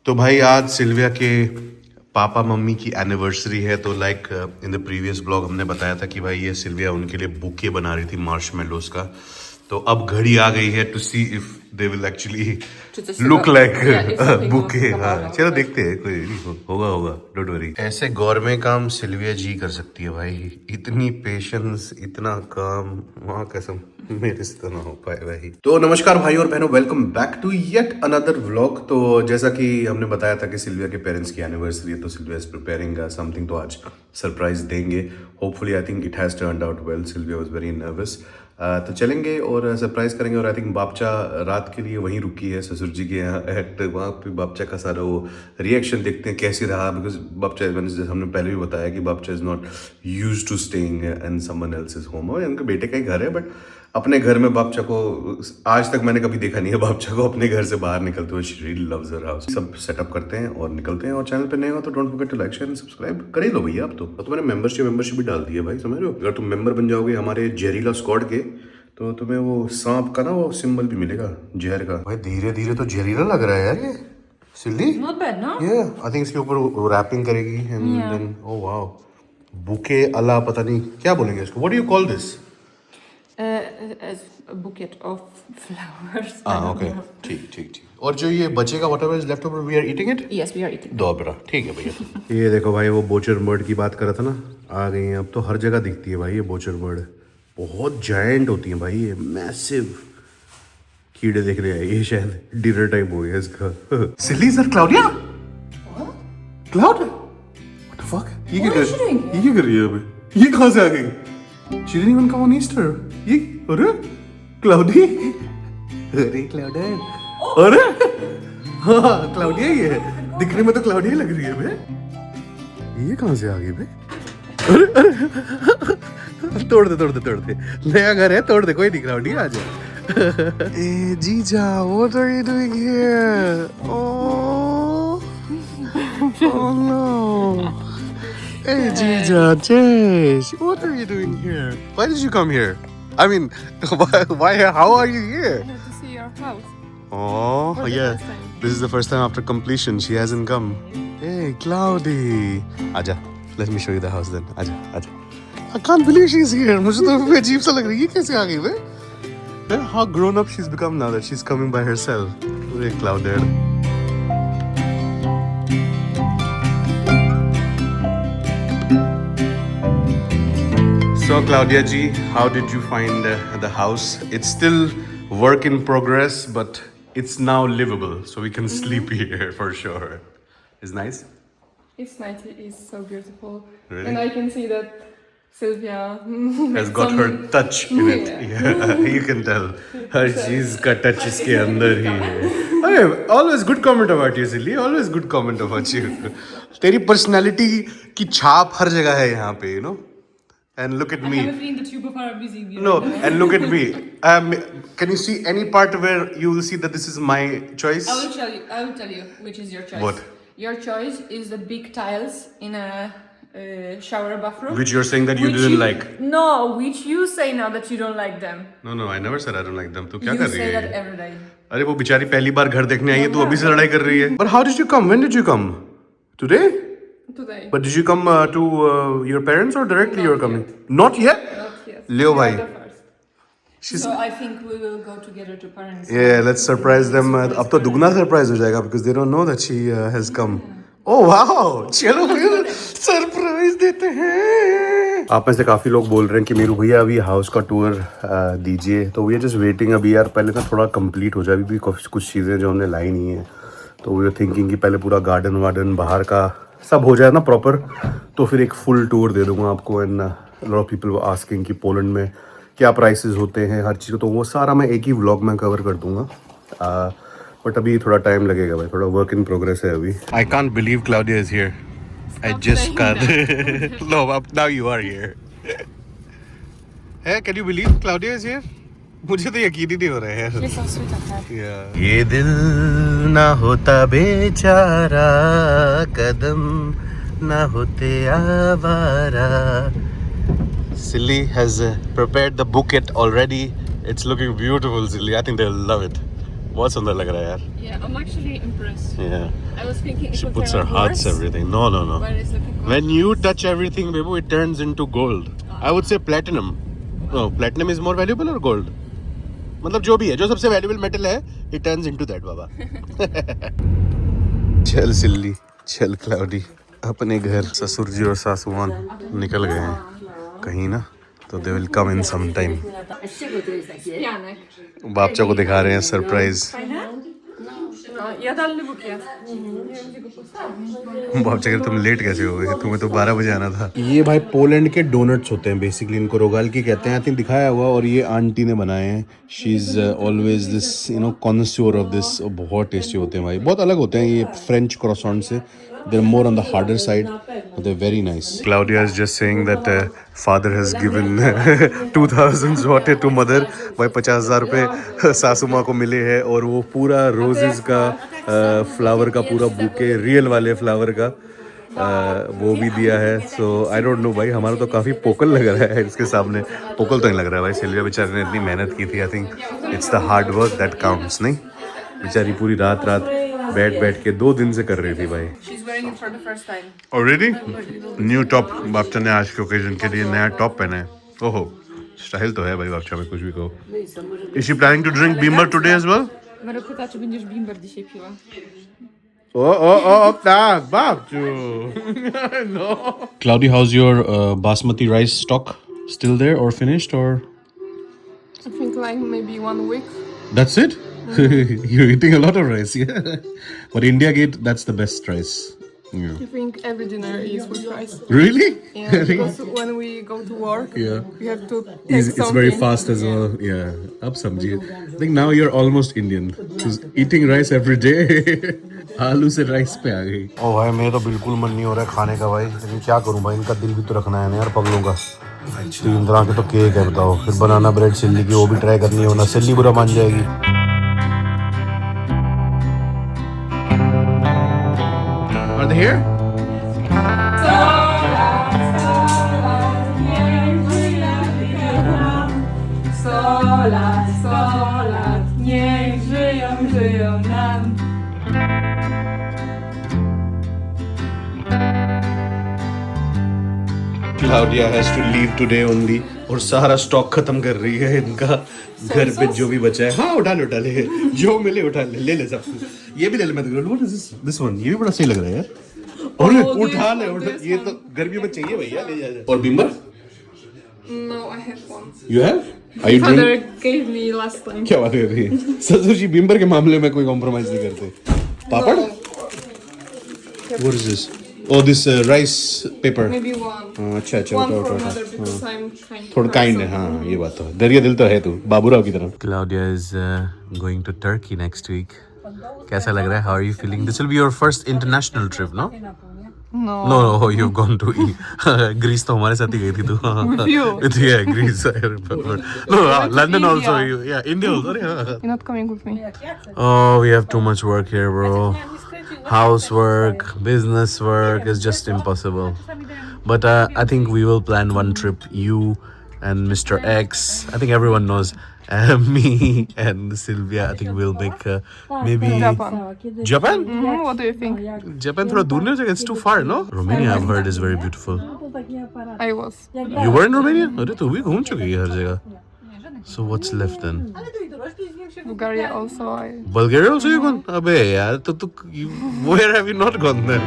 तो भाई आज सिल्विया के पापा मम्मी की एनिवर्सरी है। तो like in the previous blog हमने बताया था कि भाई ये सिल्विया उनके लिए बुके बना रही थी मार्शमेलोस का। तो अब घड़ी आ गई है to see if they will actually look like bouquet. हाँ चलो देखते हैं, कोई नहीं होगा होगा, डोंट वरी। ऐसे गौरमेंट काम सिल्विया जी कर सकती है भाई, इतनी पेशेंस, इतना काम, वहाँ कसम मेरे से तो ना हो पाए भाई। तो नमस्कार भाई और बहनों, welcome back to yet another vlog. तो जैसा कि हमने बताया था कि सिल्विया के पेरेंट्स की एनिवर्सरी है, तो सिल्विया इज प्रिपेयरिंग समथिंग, तो आज सरप्राइज देंगे। Hopefully I think it has turned out well. Sylvia was very nervous. तो चलेंगे और सरप्राइज करेंगे। और आई थिंक बापचा रात के लिए वहीं रुकी है ससुर जी के यहाँ एट, वहाँ पे बापचा का सारा वो रिएक्शन देखते हैं कैसे रहा। बिकॉज बापचा, हमने पहले भी बताया कि बापचा is not used to staying in someone else's home. और उनके बेटे का ही घर है, बट अपने घर में बापचा को आज तक मैंने कभी देखा नहीं है बापचा को अपने घर से बाहर निकलते हुए। She really loves her house. सब सेटअप करते हैं और निकलते हैं। और चैनल पे नए हो तो don't forget to like share and subscribe कर ही लो भैया। अब तो मैंने मेंबरशिप भी डाल दी है भाई, समझ रहे हो। अगर तुम मेंबर बन जाओगे हमारे जहरीला स्क्वाड के, तो तुम्हें वो सांप का ना वो सिंबल भी मिलेगा, जहर का। भाई धीरे धीरे तो जहरीला लग रहा है यार ये सिल्ली। Not bad, no? Yeah, I think इसके ऊपर रैपिंग करेगी and then oh wow, bouquet अला पता नहीं क्या बोलेंगे इसको। What do you call this? As a bouquet of flowers. Okay, ठीक। और जो ये बचेगा whatever is left over, we are eating it. Yes, we are eating. दोबरा, ठीक है भैया। ये देखो भाई, वो बोचर बर्ड की बात कर रहा था ना, आ गई हैं। अब तो हर जगह दिखती है भाई ये बोचर बर्ड। बहुत जायंट होती हैं भाई ये, मैसिव कीड़े देख रहे हैं। ये शायद डिनर टाइम हो गया इसका। Silly sir, Claudia, Claude, what the fuck, ये क्या कर रही है अबे? ये कहां से आ गई? She didn't even come on Easter. ये अरे क्लाउडी, अरे क्लाउडन, अरे हाँ क्लाउडिया ही है, दिखने में तो क्लाउडिया लग रही है बे। ये कहां से आ गई बे? अरे तोड़ दे, नया घर है, तोड़ दे, कोई नहीं, क्लाउडिया आ जा। ए जीजा, what are you doing here? Oh no. Hey Jija, Jesh, what are you doing here? Why did you come here? I mean, why? How are you here? I have to see your house. Oh, For the yeah. first time. This is the first time after completion. She hasn't come. Hey, Cloudy. Aja, let me show you the house then. Aja. I can't believe she's here. मुझे तो अजीब सा लग रही है, कैसे आ गई बे? How grown up she's become now that she's coming by herself. Hey, Clouded. So Claudia ji, how did you find the house? It's still work in progress, but it's now livable, so we can sleep here for sure. It's nice. It's nice. It's so beautiful. Really? And I can see that Sylvia Has got her touch in it. Yeah, you can tell. Her cheese का touch इसके अंदर ही है. Hey, always good comment about you, Silly. Always good comment about you. तेरी personality की छाप हर जगह है यहाँ पे, you know. And look at me. I have a feeling that you both are busy. No, and look at me. Can you see any part where you will see that this is my choice? I will tell you which is your choice. What? Your choice is the big tiles in a shower bathroom. Which you're saying that you didn't like. No, which you say now that you don't like them. No, I never said I don't like them. तू क्या You कर रही say है? that every day. अरे वो बेचारी पहली बार घर देखने आई है, तू अभी से लड़ाई कर रही है. But how did you come? When did you come? Today? Today. But did you come to your parents or directly you're coming? Not yet? Not yet. Leo You bhai. are the first. She's... So I think we will go together to parents. Yeah, let's surprise them. अब तो दुगना surprise हो जाएगा because they don't know that she has come. Oh wow! चलो फिर surprise देते हैं। आप में से काफी लोग बोल रहे हैं कि मेरू भैया अभी हाउस का टूर दीजिए, तो वी आर जस्ट वेटिंग। अभी यार पहले ना थोड़ा कंप्लीट हो जाए, अभी भी कुछ चीज़ें जो हमने लाई नहीं है, तो वी आर थिंकिंग कि पहले पूरा गार्डन वार्डन बाहर का सब हो जाए ना प्रॉपर, तो फिर एक फुल टूर दे दूंगा आपको। And lot of people were asking कि पोलैंड में क्या प्राइसेस होते हैं हर चीज़, तो वो सारा मैं एक ही व्लॉग में कवर कर दूंगा। बट अभी थोड़ा टाइम लगेगा भाई, थोड़ा वर्क इन प्रोग्रेस है अभी। I can't believe Claudia is here. I just can't. No, now you are here. है, can you believe Claudia is here? मुझे तो यकीन ही नहीं हो रहा है यार। She's so sweet of her. ये दिल ना होता बेचारा, कदम ना होते आवारा। Silly has prepared the bouquet already. It's looking beautiful, Silly. I think they'll love it. बहुत सुंदर लग रहा है यार. Yeah, I'm actually impressed. Yeah. I was thinking it She would puts turn her hearts worse, everything. No, no, no. but it's looking good. When you touch everything, baby, it turns into gold. I would say platinum. No, platinum is more valuable or gold? मतलब जो भी है, जो सबसे valuable metal है, it turns into that, बाबा. चल सिल्ली, चल cloudy. अपने घर ससुर जी और सासू मां निकल गए हैं कहीं ना, तो they will come in some time. Janek. Bapcha को दिखा रहे हैं सरप्राइज. Jadalny bukiet. बापचा कह तुम लेट कैसे हो गए, तुम्हें तो 12 बजे आना था. ये भाई पोलैंड के डोनट्स होते हैं बेसिकली, इनको रोगाल्की कहते हैं. आई थिंक दिखाया हुआ, और ये आंटी ने बनाए हैं. She is always this connoisseur of this. बहुत टेस्टी होते हैं भाई, बहुत अलग होते हैं ये फ्रेंच क्रॉसॉन्ट से. They're more on the harder side, but they're very nice. Claudia is just saying that father has given 2000 zloty to mother. भाई 50,000 रुपए सासू माँ को मिले हैं, और वो पूरा रोजेस का फ्लावर का पूरा बुके, रियल वाले फ्लावर का वो भी दिया है. सो आई डोंट नो भाई, हमारा तो काफ़ी पोकल लग रहा है इसके सामने. पोकल तो नहीं लग रहा है भाई, सिल्विया बेचारी ने इतनी मेहनत की थी. I think it's the hard work that counts. नहीं, बेचारी पूरी रात बैठ के 2 दिन से कर रही थी भाई. She's wearing it for the first time. Already? New top बापचा ने आज के ओकेजन के लिए नया टॉप पहना है. ओहो, स्टाइल तो है भाई बापचा में, कुछ भी कहो. Is she planning to drink Bimber today as well? Maro pyta, czy będziesz bimber dzisiaj piła. Tak, babciu. No. Cloudy, how's your basmati rice stock? Still there or finished or? I think like maybe 1 week. That's it? You're eating a lot of rice, yeah. But India Gate, that's the best rice. Yeah. I think every dinner is with rice. Really? Yeah, because when we go to work, Yeah. we have to take It's something. very fast as well. Yeah. Ab samjhiye. I think now you're almost Indian. Because eating rice every day. आलू से rice पे आ गई. ओ भाई, मेरा तो बिल्कुल मन नहीं हो रहा है खाने का भाई, लेकिन क्या करूं भाई, इनका दिल भी तो रखना है ना यार पगलों का. 3 तरह के तो केक है, बताओ. फिर बनाना ब्रेड सिल्ली की, वो भी ट्राई करनी है, वरना सिल्ली बुरा मान जाएगी. Are they here? niech żyją nam. Claudia has to leave today only, और सारा स्टॉक खत्म कर रही है इनका. घर पे जो भी बचा है, हाँ उठा ले, जो मिले उठा ले सब. ये भी ले ले. मैं तो व्हाट इज दिस वन, ये भी बड़ा सही लग रहा है यार. और उठा ले, ये तो गर्मियों में चाहिए भैया, ले जा. और बिम्बर? No, I have one. You have? Are you Father doing? gave me last time. क्या बात कर रही है? ससुर जी बिम्बर के मामले में कोई कॉम्प्रोमाइज नहीं करते. पापड़? What is this? Oh, this rice paper. Maybe one. अच्छा One for उठा. mother because I'm kind. थोड़ा काइंड है. हाँ, ये बात तो है. दरिया दिल तो है तू, बाबूराव की तरह. Claudia is going to Turkey next week. कैसा लग रहा है? How are you feeling? This will be your first international trip, no? No. No, you've gone to Greece. तो हमारे साथ ही गई थी तू. With you. Yeah, Greece. I remember. No, London India. also. Yeah, India also. Yeah. You're not coming with me. Oh, we have too much work here, bro. Housework, business work is just impossible. But I think we will plan one trip. You and Mr. X. I think everyone knows. Me and Sylvia. I think we'll make maybe Japan. Japan. What do you think? Japan थोड़ा दूर नहीं हो जाएगा? It's too far, no? Romania, I've heard, is very beautiful. I was. You were in Romania? अरे तू भी घूम चुकी है हर जगह. So what's left then? Bulgaria also. Bulgaria also you gone? अबे यार तो where have you not gone then?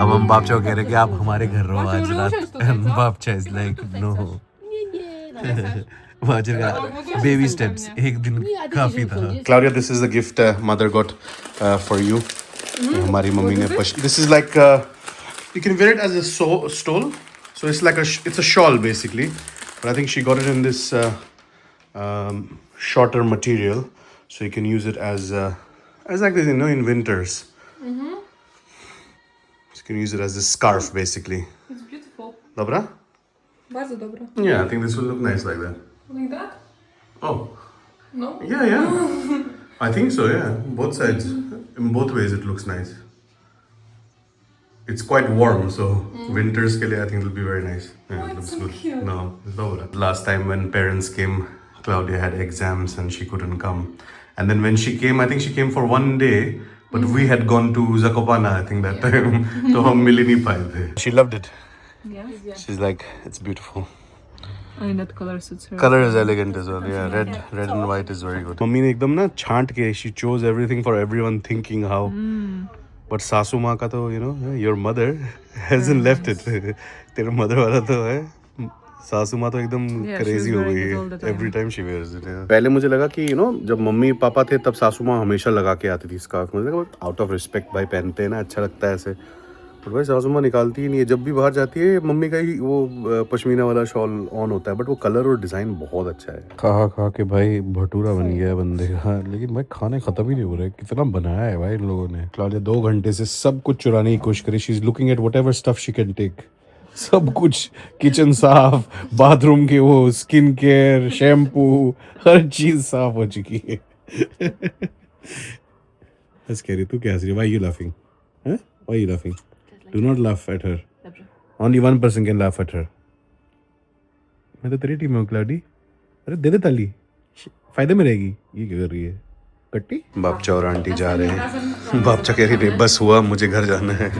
अब हम बापचा कह रहे कि आप हमारे घर रहो आज रात. And Bapcha is like no. Bapcha का baby steps. एक दिन काफी था. Claudia, this is the gift mother got for you. हमारी मम्मी ने this is like you can wear it as a stole. So it's like it's a shawl basically. But I think she got it in this shorter material, so you can use it as like this, in winters. You can use it as a scarf basically. It's beautiful. Dobra? Bardzo dobra. Yeah, I think this will look nice like that. Like that? Oh. No? Yeah. I think so, yeah. Both sides. In both ways it looks nice. It's quite warm, so winters ke liye I think it'll be very nice. Yeah, it looks so good. cute. No, it's not bad. Last time when parents came Claudia had exams and she couldn't come. And then when she came, I think she came for one day, but we had gone to Zakopane, I think that time. So hum mil hi nahi paaye the. She loved it. Yeah. She's like, it's beautiful. And that color suits her. Color is elegant as well. Yeah, red and white is very good. Mummy ने एकदम ना छांट के she chose everything for everyone thinking how. But सासू माँ का तो you know your mother hasn't left it. तेरा mother वाला तो है. सासू माँ तो एकदम क्रेजी हो गई है. Every time she wears it. पहले मुझे लगा कि you know जब मम्मी पापा थे तब सासू माँ हमेशा लगा के आती थी स्कार्फ. मुझे लगा out of respect भाई पहनते हैं ना, अच्छा लगता है ऐसे. बट भाई सासू माँ निकालती ही नहीं है. जब भी बाहर जाती है मम्मी का ही वो पश्मीना वाला शॉल ऑन होता है. बट वो कलर और डिजाइन बहुत अच्छा है. खा के भाई भटूरा बन गया है बंदे का. लेकिन भाई खाने खत्म ही नहीं हो रहे. कितना बनाया है भाई इन लोगों ने. क्लाउडिया 2 घंटे से सब कुछ चुराने की कोशिश करी. She is looking at whatever stuff she can take. सब कुछ, किचन साफ, बाथरूम के वो स्किन केयर, शैम्पू, हर चीज साफ हो चुकी है. बस कह रही तू क्या हंस रही? Why you laughing? Why are you laughing? Do not laugh at her. Only one person can laugh at her. मैं तो तेरी टीम में हूँ क्लाउडी. अरे दे दे ताली, फायदे में रहेगी. ये क्या कर रही है? कट्टी. बापचा और आंटी जा रहे हैं. बापचा कह रही नहीं बस हुआ, मुझे घर जाना है.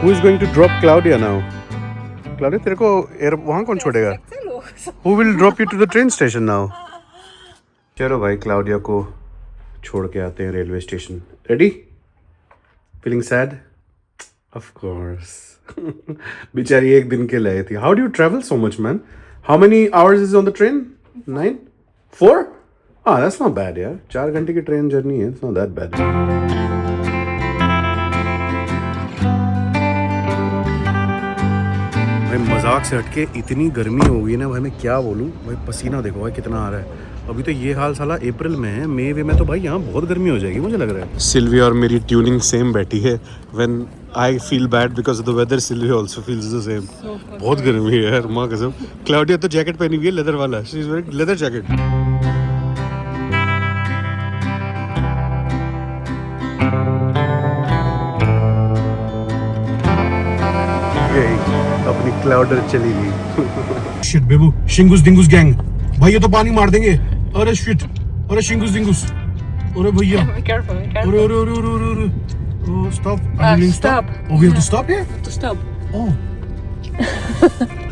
Who is going to drop Claudia now? Claudia, तेरे को वहाँ कौन छोड़ेगा? Who will drop you to the train station now? चलो भाई क्लाउडिया को छोड़ के आते हैं railway station. Ready? Feeling sad? Of course. बेचारी एक दिन के लिए थी. How do you travel so much, man? How many hours is on the train? 9? 4? Ah, that's not bad, यार. 4 घंटे की ट्रेन जर्नी है. It's not that bad. मजाक से हटके इतनी गर्मी हो गई ना भाई, मैं क्या बोलूँ भाई. पसीना देखो भाई कितना आ रहा है. अभी तो ये हाल साला अप्रैल में है. मई में तो भाई यहाँ बहुत गर्मी हो जाएगी मुझे लग रहा है. सिल्विया और मेरी ट्यूनिंग सेम बैठी है. When I feel bad because of the weather, Sylvia also feels the same. बहुत गर्मी है यार माँ कसम. क्लाउडिया तो जैकेट पहनी हुई है लेदर वाला. She is wearing leather jacket. अपनी क्लाउडर चली गई. शिट बेबू, शिंगुस डिंगुस गैंग भाई, ये तो पानी मार देंगे. अरे शिट, अरे शिंगुस डिंगुस, अरे भैया, अरे अरे अरे अरे अरे. Oh, stop. Stop. Oh, we have to stop here? To stop. Oh.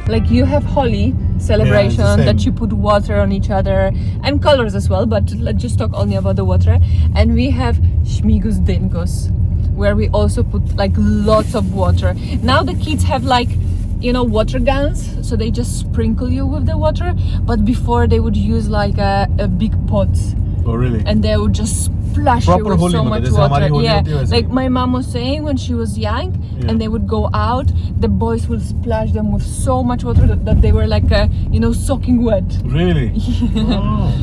Like you have Holi celebration that you put water on each other and colors as well, but let's just talk only about the water. And we have Śmigus Dingus, where we also put like lots of water. Now the kids have like, you know, water guns, so they just sprinkle you with the water. But before they would use like a big pot. Oh really? And they would just splash you with so much water. Yeah, like my mom was saying when she was young, and they would go out, the boys would splash them with so much water that they were like, you know, soaking wet. Really? Oh.